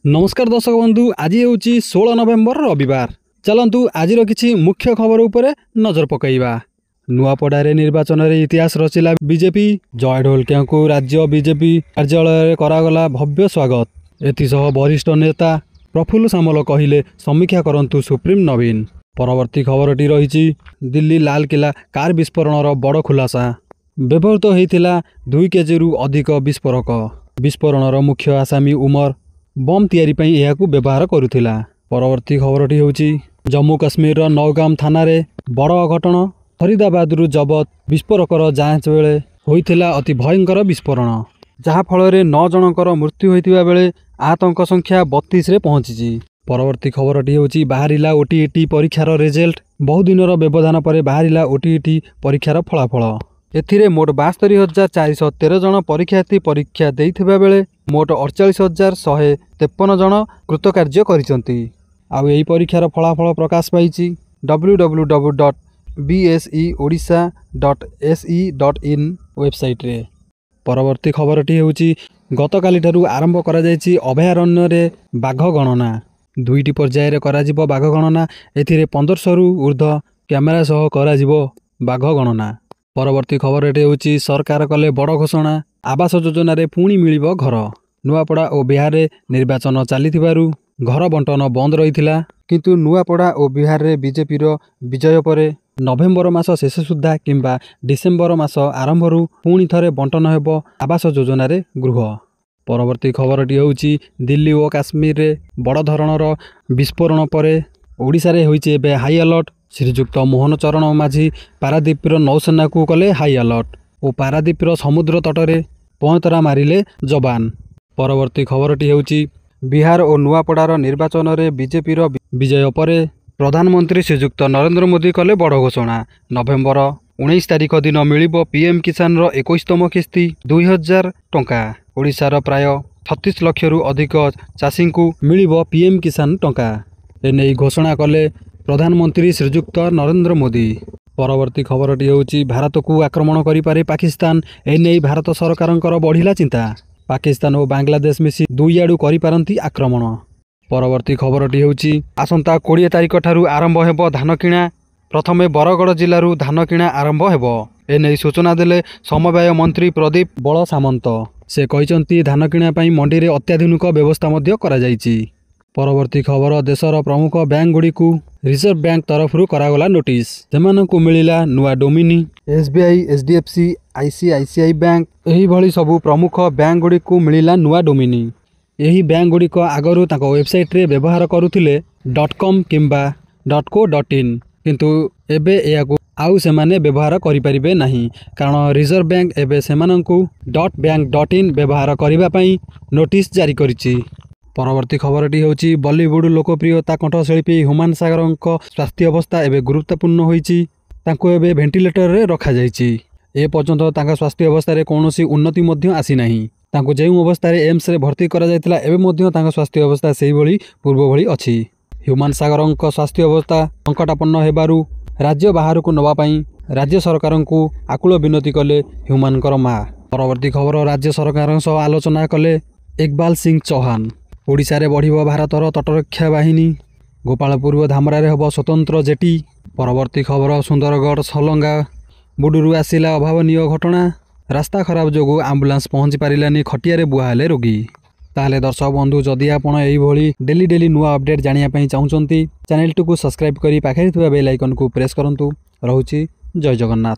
नमस्कार दर्शक बंधु, आज हूँ 16 नवेम्बर रविवार। चलतु आज किसी मुख्य खबर उपरे नजर पकईवा। नुआपड़ारे निर्वाचन रे इतिहास रचिला बीजेपी। जय ढोलकिया को राज्य बीजेपी कार्यालय करागला भव्य स्वागत। एथिसह वरिष्ठ नेता प्रफुल्ल सामल कहिले समीक्षा करंतु सुप्रीम नवीन। परवर्ती खबरटी रही दिल्ली लालकिला कार विस्फोरणर बड़ खुलासा। व्यवहृत होता 2 केजी रु अधिक विस्फोरक। विस्फोरणर मुख्य आसामी उमर बम तैयारी पई एहाकू व्यवहार करुथिला। परवर्ती खबरटी होची जम्मू काश्मीर नौगाम थाना रे बड़ घटना। फरीदाबाद रु जबत विस्फोरकर जांच बेले होइथिला अति भयंकर विस्फोरण, जहा फल रे 9 जनकर मृत्यु होइतिबा बेले आहतंक संख्या 32 रे पहुंचीची। परवर्ती खबरटी होची बाहरिला ओटीईटी परीक्षार रिजल्ट। बहु दिनर व्यवधान पर बाहरिला ओटीईटी परीक्षार फलाफल। एथिरे मोट 72,413 जन परीक्षार्थी परीक्षा देइथिबा बेले मोट 48,153 जन कृतकार्य करिसंती। आउ एही परीक्षार फलाफल प्रकाश पाइछि www.bseodisha.se.in वेबसाइट रे। परवर्ती खबरटी होछि गतकाली ठारू आरंभ करा जायछि अभयारण्य रे बाघ गणना। 2टी पर्याय रे करा जिवो बाघ गणना। एथिरे 1500 रु ऊर्ध्व कैमेरा सह करा जिवो बाघ गणना। परवर्ती खबरटी होछि सरकार कले बड़ घोषणा। आवास योजना रे पुणी मिलिबो घर। नुआपड़ा और बिहार रे निर्वाचन चलीथिबारु घर बंटन बंद रहिथिला, किंतु नुआपड़ा और बिहार रे बीजेपी रो विजय परे नवेम्बर मास शेष सुद्धा किंबा डिसेम्बर मास आरंभरू पुणी थरे बंटन हेबो आवास योजना रे गृह। परवर्ती खबरटी होछि दिल्ली और काश्मीर रे बड़ धरणर विस्फोरण परे ओडिशा रे होइछि एबे हाई अलर्ट। श्रीजुक्त मोहन चरण माझी पारादीप नौसेना को कले हाई अलर्ट और पारादीप समुद्र तटरे पहतरा मारिले जवान। परवर्ती खबरटी होछि बिहार और नुआपड़ार निर्वाचन रे बीजेपी विजय परे प्रधानमंत्री श्रीजुक्त नरेंद्र मोदी कले बड़ घोषणा। नवेम्बर 19 तारिख दिन मिलिबो पीएम किसान रो 21तम किस्ती 2000 टंका। ओडिशार प्राय 36 लाख रु अधिक चाषी को मिलिबो पीएम किसान टंका। एने घोषणा कले प्रधानमंत्री श्रीजुक्त नरेंद्र मोदी। परवर्ती खबरटी होछि भारत को आक्रमण करि पारे पाकिस्तान। एने भारत सरकारंकर बढ़िला चिंता। पाकिस्तान और बांग्लादेश मिसी 2 आडू करि पारंती आक्रमण। परवर्ती खबरटी होछि आसंता 20 तारिख ठारू आरंभ हेबो धान किणा। प्रथमे बरगड़ जिल्लारू धान किणा आरंभ हेबो। एने सूचना देले समवाय मंत्री प्रदीप बल सामंत। से कहिसंती धान किणा पई मंडी रे अत्याधुनिक व्यवस्था मध्य करा जायछि। परवर्ती खबर देशर प्रमुख बैंक गुडी को रिजर्व बैंक तरफरू करागला नोटिस। सेमानकु मिलिला नुआ Duminy. SBI, HDFC, ICICI bank एही भली सबु प्रमुख बैंक गुडी को मिलिला नुआ डोमिनी। एही बैंक गुडी को आगरू ताको वेबसाइट रे व्यवहार करुथिले .com किंबा .co.in, किंतु एबे एयाकू आउ सेमाने व्यवहार करि परिबे नाही, कारण रिजर्व बैंक एबे सेमानकु .bank.in व्यवहार करिबा पई नोटिस जारी करिछि। परवर्ती खबरटी होछि बॉलीवुड लोकप्रियता कंठशिल्पी ह्यूमान सागर स्वास्थ्य अवस्था एवं गुरुत्वपूर्ण होइछि। तांको एबे वेंटिलेटर रे रखा जाइछि। ए पर्यंत तांका स्वास्थ्य अवस्था रे कोनोसी उन्नति मध्य आसी नाही। तांको जेउ अवस्था रे एम्स रे भर्ती करा जायतिला एबे मध्य तांका स्वास्थ्य अवस्था सेही भली पूर्व भली अछि। ह्यूमान सागर स्वास्थ्य अवस्था संकटापन्न हेबारु राज्य बाहर को नवा पई राज्य सरकार को आकुल विनती कले ह्यूमानकर मां। परवर्ती खबर राज्य सरकार सह आलोचना कले इकबाल सिंह चौहान। ओडिशा रे बढ़िबो भारतर तटरक्षा बाहिनी। गोपालपुर धामरा रे हबो स्वतंत्र जेटी। परवर्ती खबर सुंदरगढ़ सलंगा बुडुरु आसिला अभावनीय घटना। रास्ता खराब जोगु आम्बुलांस पहुंची पारिलानी, खटिया रे बुहाले रोगी। ताले दर्शक बंधु, जदि आपण एही भली डेली नुआ अपडेट जानिया पई चाहुचंती, चैनल को सब्सक्राइब करी पाखरे थिबा बेल आइकन को प्रेस करंतु। रहूची जय जगन्नाथ।